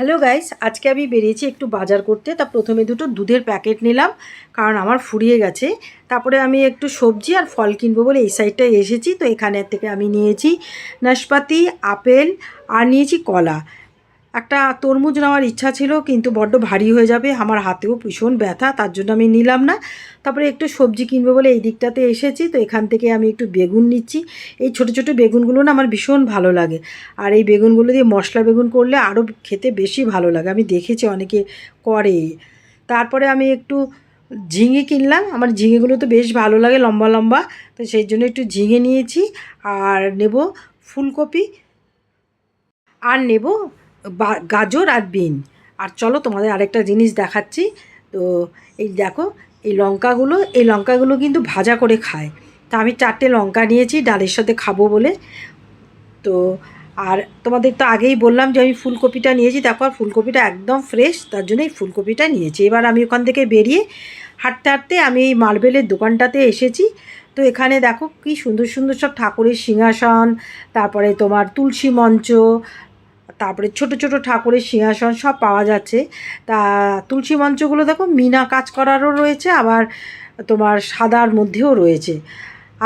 Hello guys, আজকে আমি বেরিয়েছি একটু বাজার করতে। তা প্রথমে দুটো দুধের প্যাকেট নিলাম, কারণ আমার ফুরিয়ে গেছে। তারপরে আমি একটু সবজি আর ফল কিনবো বলে এই সাইডটায় এসেছি। তো এখানের থেকে আমি নিয়েছি নাশপাতি, আপেল আর নিয়েছি কলা। একটা তরমুজ নেওয়ার ইচ্ছা ছিল, কিন্তু বড্ড ভারী হয়ে যাবে, আমার হাতেও ভীষণ ব্যথা, তার জন্য আমি নিলাম না। তারপরে একটু সবজি কিনবো বলে এই দিকটাতে এসেছি। তো এখান থেকে আমি একটু বেগুন নিচ্ছি। এই ছোটো ছোটো বেগুনগুলো না আমার ভীষণ ভালো লাগে, আর এই বেগুনগুলো দিয়ে মশলা বেগুন করলে আরও খেতে বেশি ভালো লাগে, আমি দেখেছি অনেকে করে। তারপরে আমি একটু ঝিঙে কিনলাম, আমার ঝিঙেগুলো তো বেশ ভালো লাগে, লম্বা লম্বা। তো সেই জন্য একটু ঝিঙে নিয়েছি। আর নেব ফুলকপি, আর নেব গাজর আর বিন। আর চলো তোমাদের আরেকটা জিনিস দেখাচ্ছি। তো এই দেখো, এই লঙ্কাগুলো কিন্তু ভাজা করে খায়। তা আমি 4টে লঙ্কা নিয়েছি ডালের সাথে খাবো বলে। তো আর তোমাদের তো আগেই বললাম যে আমি ফুলকপিটা নিয়েছি, দেখো আর ফুলকপিটা একদম ফ্রেশ, তার জন্য এই ফুলকপিটা নিয়েছি। এবার আমি ওখান থেকে বেরিয়ে হাঁটতে হাঁটতে আমি এই মার্বেলের দোকানটাতে এসেছি। তো এখানে দেখো কি সুন্দর সুন্দর সব ঠাকুরের সিংহাসন, তারপরে তোমার তুলসী মঞ্চ, তারপরে ছোট ছোট ঠাকুরের সিংহাসন সব পাওয়া যাচ্ছে। তা তুলসী মঞ্চগুলো দেখো মিনা কাজ করারও রয়েছে, আবার তোমার সাদার মধ্যেও রয়েছে,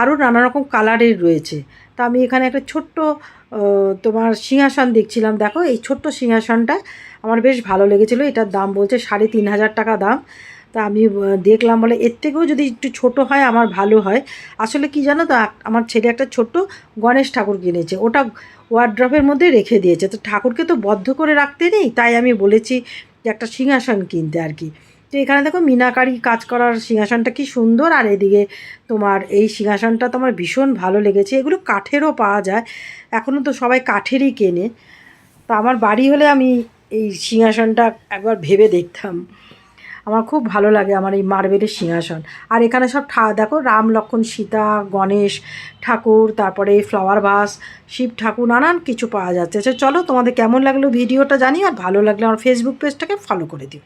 আরও নানা রকম কালারের রয়েছে। তা আমি এখানে একটা ছোট্ট তোমার সিংহাসন দেখছিলাম। দেখো এই ছোট্ট সিংহাসনটা আমার বেশ ভালো লেগেছিলো, এটার দাম বলছে 3,500 টাকা দাম। তা আমি দেখলাম, বলে এর থেকেও যদি একটু ছোট হয় আমার ভালো হয়। আসলে কি জানো তো, আমার ছেলে একটা ছোট্ট গণেশ ঠাকুর কিনেছে, ওটা ওয়ার্ড্রপের মধ্যে রেখে দিয়েছে। তো ঠাকুরকে তো বদ্ধ করে রাখতে নেই, তাই আমি বলেছি যে একটা সিংহাসন কিনতে আর কি। তো এখানে দেখো মিনাকারি কাজ করার সিংহাসনটা কি সুন্দর, আর এদিকে তোমার এই সিংহাসনটা তো আমার ভীষণ ভালো লেগেছে। এগুলো কাঠেরও পাওয়া যায়, এখনও তো সবাই কাঠেরই কেনে। তো আমার বাড়ি হলে আমি এই সিংহাসনটা একবার ভেবে দেখতাম, আমার খুব ভালো লাগে আমার এই মার্বেলের সিংহাসন। আর এখানে সব দেখো রাম লক্ষ্মণ সীতা গণেশ ঠাকুর, তারপরে ফ্লাওয়ার ভাস, শিব ঠাকুর, নানান কিছু পাওয়া যাচ্ছে। আচ্ছা চলো, তোমাদের কেমন লাগলো ভিডিওটা জানি, আর ভালো লাগলে আমার ফেসবুক পেজটাকে ফলো করে দিও।